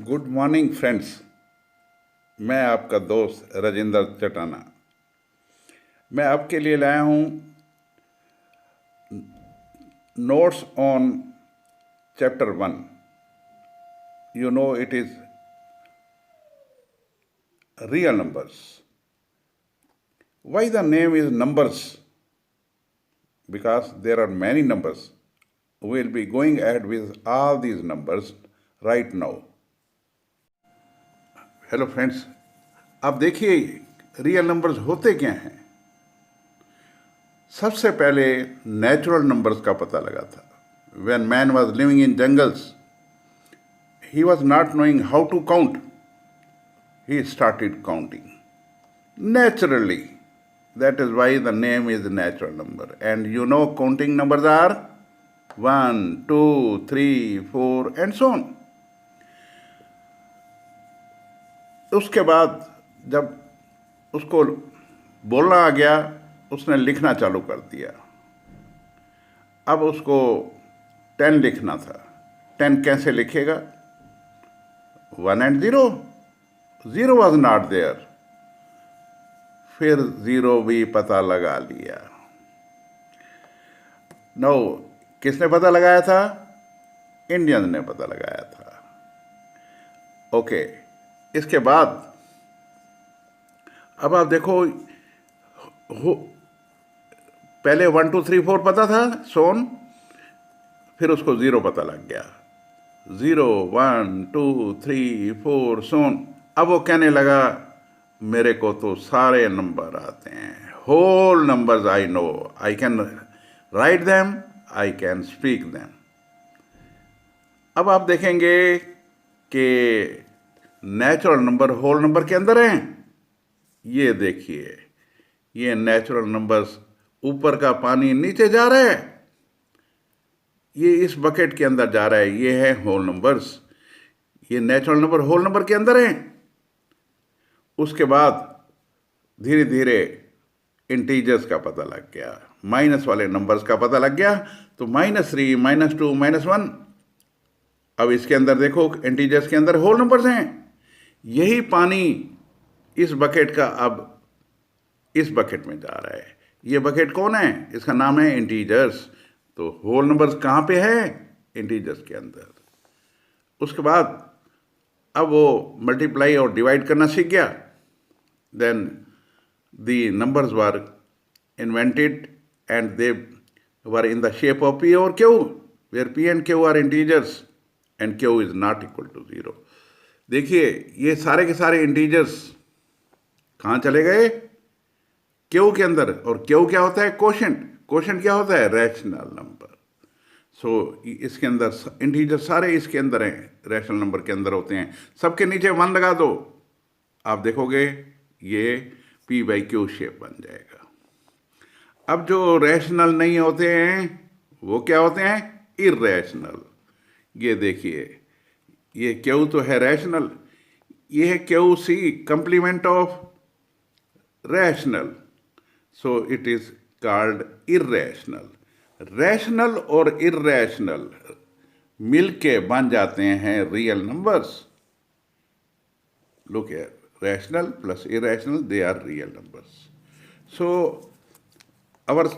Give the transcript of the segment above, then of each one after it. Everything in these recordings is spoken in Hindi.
Good morning friends. मैं आपका दोस्त राजेंद्र चटाना। मैं आपके लिए लाया हूँ notes on chapter 1। You know it is real numbers. Why the name is numbers? Because there are many numbers. We'll be going ahead with all these numbers right now. Hello friends, आप देखिए रियल नंबर्स होते क्या हैं। सबसे पहले नेचुरल नंबर्स का पता लगा था। When man was living in jungles, he was not knowing how to count. He started counting naturally. That is why the name is natural number. And you know counting numbers are 1, 2, 3, 4 and so on. उसके बाद जब उसको बोलना आ गया, उसने लिखना चालू कर दिया। अब उसको 10 लिखना था। 10 कैसे लिखेगा? 1 and 0. 0 was not there. फिर 0 भी पता लगा लिया। नो, किसने पता लगाया था? इंडियन ने पता लगाया था। ओके, इसके बाद अब आप देखो, पहले 1 2 3 4 पता था सोन, फिर उसको 0 पता लग गया। 0 1 2 3 4 सोन। अब वो कहने लगा मेरे को तो सारे नंबर आते हैं, whole numbers I know, I can write them, I can speak them. अब आप देखेंगे कि नेचुरल नंबर होल नंबर के अंदर हैं। ये देखिए, ये नेचुरल नंबर्स, ऊपर का पानी नीचे जा रहा है, ये इस बकेट के अंदर जा रहा है, ये है होल नंबर्स। ये नेचुरल नंबर होल नंबर के अंदर हैं। उसके बाद धीरे धीरे इंटीजर्स का पता लग गया, माइनस वाले नंबर्स का पता लग गया। तो -3 -2 -1। अब इसके अंदर देखो, इंटीजर्स के अंदर होल नंबर्स हैं। यही पानी इस बकेट का अब इस बकेट में जा रहा है। ये बकेट कौन है? इसका नाम है इंटीजर्स। तो होल नंबर्स कहाँ पे है? इंटीजर्स के अंदर। उसके बाद अब वो मल्टीप्लाई और डिवाइड करना सीख गया। Then the numbers were invented and they were in the shape of P और Q, where P and Q are integers and Q is not equal to 0। देखिए, ये सारे के सारे इंटीजर्स कहाँ चले गए? Q के अंदर। और Q क्या होता है? कोशेंट। कोशेंट क्या होता है? Rational number. सो इसके अंदर इंटीजर सारे इसके अंदर हैं, रैशनल नंबर के अंदर होते हैं। सबके नीचे 1 लगा दो, आप देखोगे ये P/Q शेप बन जाएगा। अब जो रैशनल नहीं होते हैं वो क्या होते हैं? इर्रैशनल। ये देखिए, ये Q तो है रैशनल, ये है QC, complement of rational. So it is called irrational. Rational और इर्रैशनल मिलके बन जाते हैं real numbers. Look here, rational plus irrational, they are real numbers. So our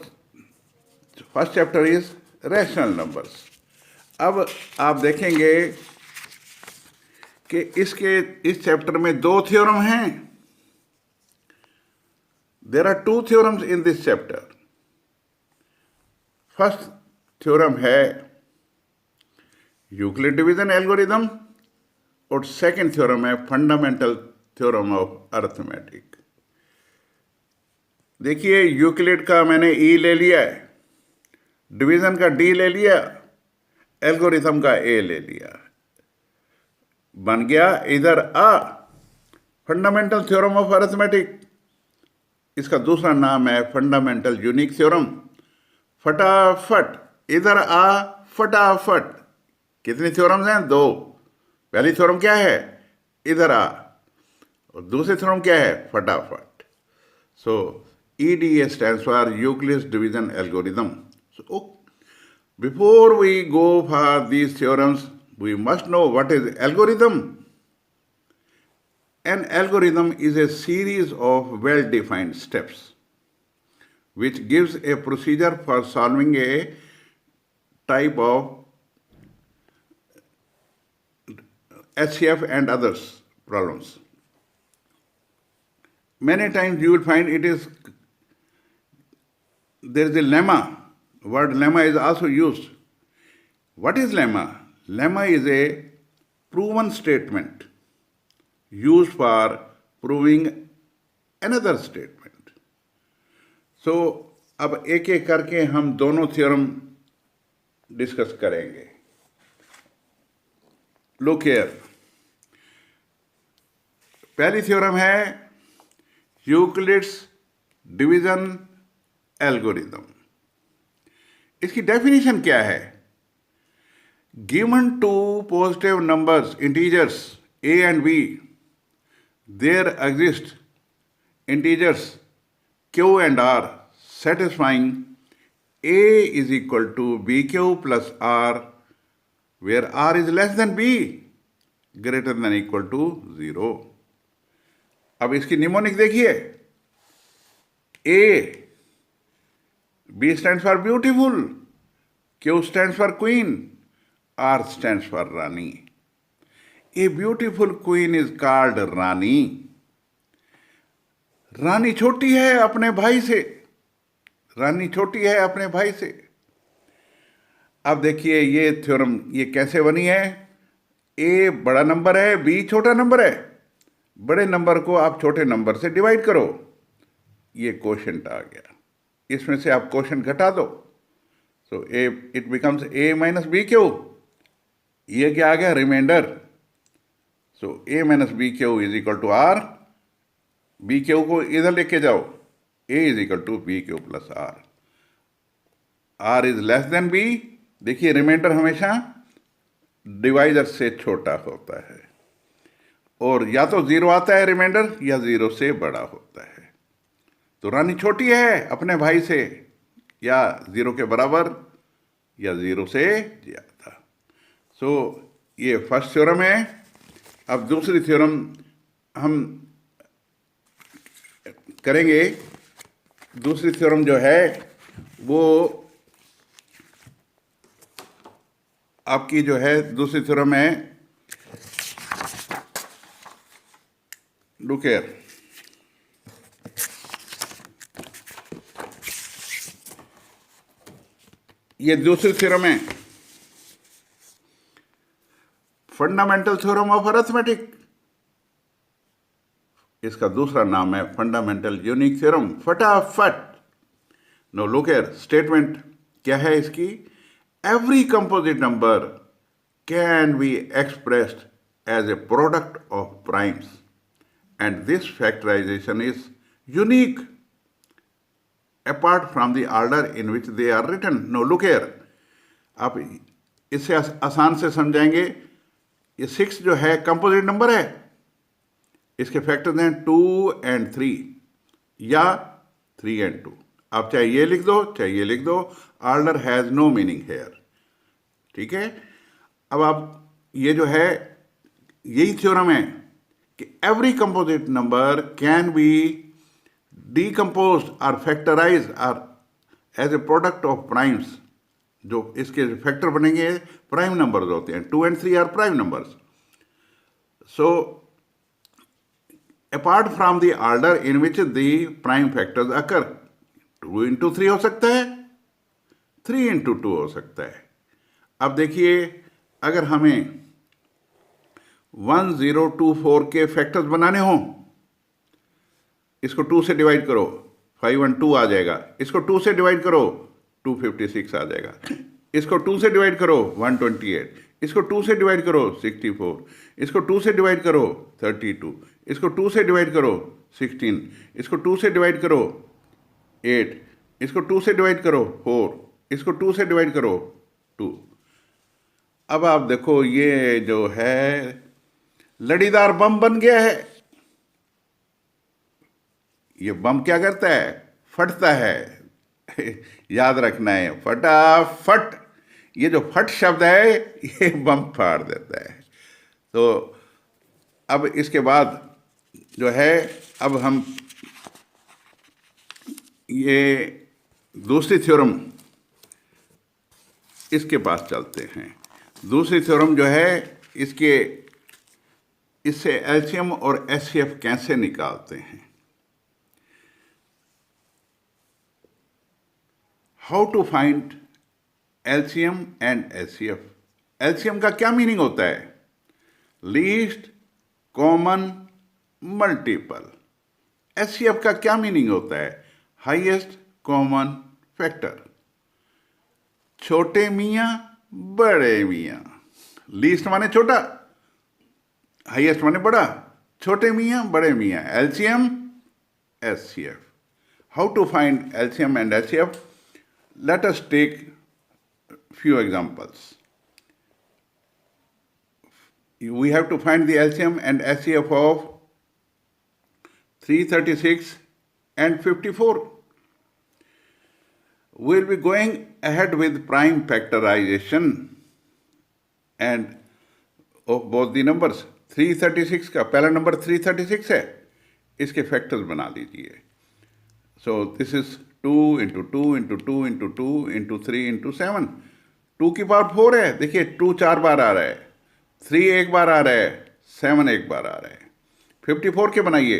first chapter is rational numbers. अब आप देखेंगे कि इस चैप्टर में 2 थ्योरम हैं। There are 2 theorems in this chapter. First theorem है यूक्लिड डिवीजन एल्गोरिथम और सेकंड थ्योरम है फंडामेंटल थ्योरम ऑफ अरिथमेटिक। देखिए, यूक्लिड का मैंने E ले लिया है, डिवीजन का D ले लिया, एल्गोरिथम का A ले लिया, बन गया इधर A, fundamental theorem of arithmetic. इसका दूसरा नाम है फंडामेंटल यूनिक थ्योरम। फटाफट इधर आ, फटाफट। कितनी थ्योरम्स हैं? 2। पहली थ्योरम क्या है? इधर आ। और दूसरी थ्योरम क्या है? फटाफट। सो EDA stands for Euclid's division algorithm. So before we go for these theorems, we must know what is algorithm. An algorithm is a series of well-defined steps which gives a procedure for solving a type of HCF and others problems. Many times you will find there is a lemma. Word lemma is also used. What is lemma? Lemma is a proven statement used for proving another statement. So अब एक एक करके हम दोनों थ्योरम डिस्कस करेंगे. Look here. पहली थ्योरम है यूक्लिड्स डिवीजन एल्गोरिथम. इसकी डेफिनेशन क्या है? Given two positive numbers integers a and b, there exist integers q and r satisfying a is equal to bq plus r, where r is less than b, greater than equal to 0. अब इसकी निमोनिक देखिए. a, b stands for beautiful, q stands for queen, r stands for Rani. A beautiful queen is called Rani. रानी छोटी है अपने भाई से. रानी छोटी है अपने भाई से. अब देखिए ये थ्योरम ये कैसे बनी है. ए बड़ा नंबर है, बी छोटा नंबर है. बड़े नंबर को आप छोटे नंबर से डिवाइड करो. ये क्वोशंट आ गया. इसमें से आप क्वोशंट घटा दो. So a it becomes a minus b q. ये क्या आ गया? Remainder. So a minus b q is equal to r. B q को इधर लेके जाओ. a is equal to b q plus r. R is less than b. देखिए रिमाइंडर हमेशा डिवाइजर से छोटा होता है, और या तो जीरो आता है रिमाइंडर या जीरो से बड़ा होता है. तो रानी छोटी है अपने भाई से, या जीरो के बराबर या जीरो से ज्यादा. सो ये फर्स्ट थ्योरम है. अब दूसरी थ्योरम हम करेंगे. दूसरी थ्योरम जो है वो आपकी जो है दूसरी थ्योरम है. Look here. ये दूसरी थ्योरम है फंडामेंटल थ्योरम ऑफ अरिथमेटिक. इसका दूसरा नाम है फंडामेंटल यूनिक थ्योरम. फटाफट. Now look here. स्टेटमेंट क्या है इसकी? Every composite number can be expressed as a product of primes and this factorization is unique apart from the order in which they are written. Now look here. आप इससे आसान से समझाएंगे. ये 6 जो है कंपोजिट नंबर है. इसके फैक्टर्स हैं 2 and 3 या 3 and 2. आप चाहे ये लिख दो चाहे ये लिख दो. Order has no meaning here. ठीक है. अब आप ये जो है यही थ्योरम है कि every composite number can be decomposed और फैक्टराइज और as a product of primes. जो इसके फैक्टर बनेंगे प्राइम नंबर्स होते हैं. 2 and 3 are prime numbers. So apart from the order in which the prime factors occur. 2 into 3 हो सकता है, 3 into 2 हो सकता है. अब देखिए अगर हमें 1 0 2 4 के फैक्टर्स बनाने हों, इसको 2 से डिवाइड करो 5 and 2 आ जाएगा. इसको 2 से डिवाइड करो 256 आ जाएगा. इसको 2 से डिवाइड करो 128. इसको 2 से डिवाइड करो 64. इसको 2 से डिवाइड करो 32. इसको 2 से डिवाइड करो 16. इसको 2 से डिवाइड करो 8. इसको 2 से डिवाइड करो 4. इसको 2 से डिवाइड करो 2. अब आप देखो ये जो है लड़ीदार बम बन गया है. ये बम क्या करता है? फटता है. याद रखना है फटाफट. ये जो फट शब्द है ये बम फाड़ देता है. तो अब इसके बाद जो है, अब हम ये दूसरी थ्योरम इसके पास चलते हैं। दूसरी थ्योरम जो है इससे एलसीएम और एचसीएफ कैसे निकालते हैं। How to find LCM and HCF. LCM का क्या मीनिंग होता है? Least common multiple. एचसीएफ का क्या मीनिंग होता है? Highest common factor. छोटे मियाँ बड़े मियाँ। लीस्ट माने छोटा, हाईएस्ट माने बड़ा, छोटे मियाँ बड़े मियाँ, LCM HCF. How to find LCM and HCF? Let us take few examples. We have to find the LCM and HCF of 336 and 54. We'll be going ahead with prime factorization and of both the numbers. 336 का पहला नंबर 336 है, इसके फैक्टर्स बना लीजिए। So this is 2 into 2 into 2 into 2 into 3 into 7. 2 की पावर 4 है, देखिए 2 4 बार आ रहा है, 3 एक बार आ रहा है, 7 एक बार आ रहा है। 54 के बनाइए,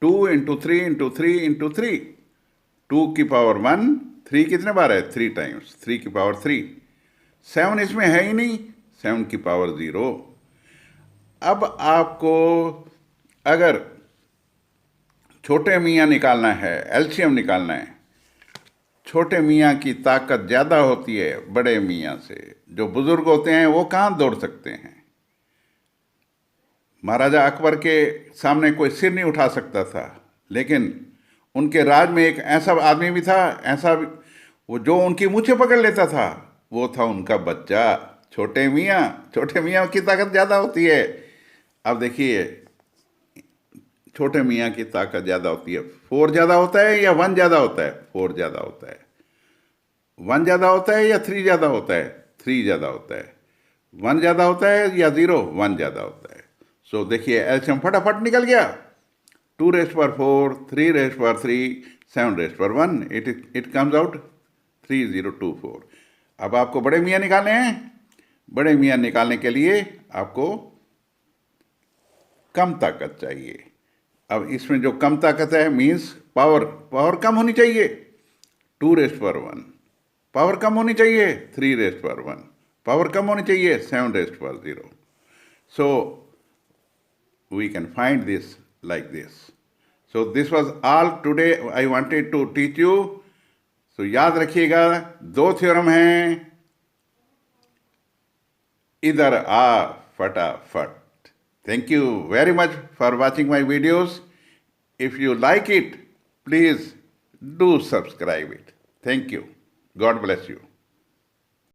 2 into 3 into 3 into 3, 2 की पावर 1, 3 कितने बार है? 3 टाइम्स, 3 की पावर 3। 7 इसमें है ही नहीं, 7 की पावर 0। अब आपको अगर छोटे मियाँ निकालना है, एलसीएम निकालना है, छोटे मियाँ की ताकत ज़्यादा होती है बड़े मियाँ से। जो बुजुर्ग होते हैं वो कहाँ दौड़ सकते हैं? महाराजा अकबर के सामने कोई सिर नहीं उठा सकता था, लेकिन उनके राज में एक ऐसा आदमी भी था, वो जो उनकी मूछें पकड़ लेता था, वो था उनका बच्चा छोटे मियाँ। छोटे मियाँ की ताकत ज़्यादा होती है। अब देखिए, छोटे मियाँ की ताकत ज़्यादा होती है। 4 ज़्यादा होता है या 1 ज़्यादा होता है? 4 ज़्यादा होता है। 1 ज़्यादा होता है या 3 ज़्यादा होता है? 3 ज़्यादा होता है। 1 ज़्यादा होता है या 0? 1 ज़्यादा होता है। सो देखिए, एलसीएम फटाफट निकल गया। 2 raised power 4, 3 raised power 3, 7 raised power 1, it comes out 3024। अब आपको बड़े मियाँ निकालने हैं। बड़े मियाँ निकालने के लिए आपको कम ताकत चाहिए। अब इसमें जो कम ताकत है मीन्स पावर कम होनी चाहिए। 2 raised power 1, पावर कम होनी चाहिए। 3 raised power 1, पावर कम होनी चाहिए। 7 raised power 0। So we can find this like this. So this was all today I wanted to teach you. So याद रखिएगा, 2 थ्योरम हैं, इधर आ फटाफट। Thank you very much for watching my videos. If you like it, please do subscribe it. Thank you. God bless you.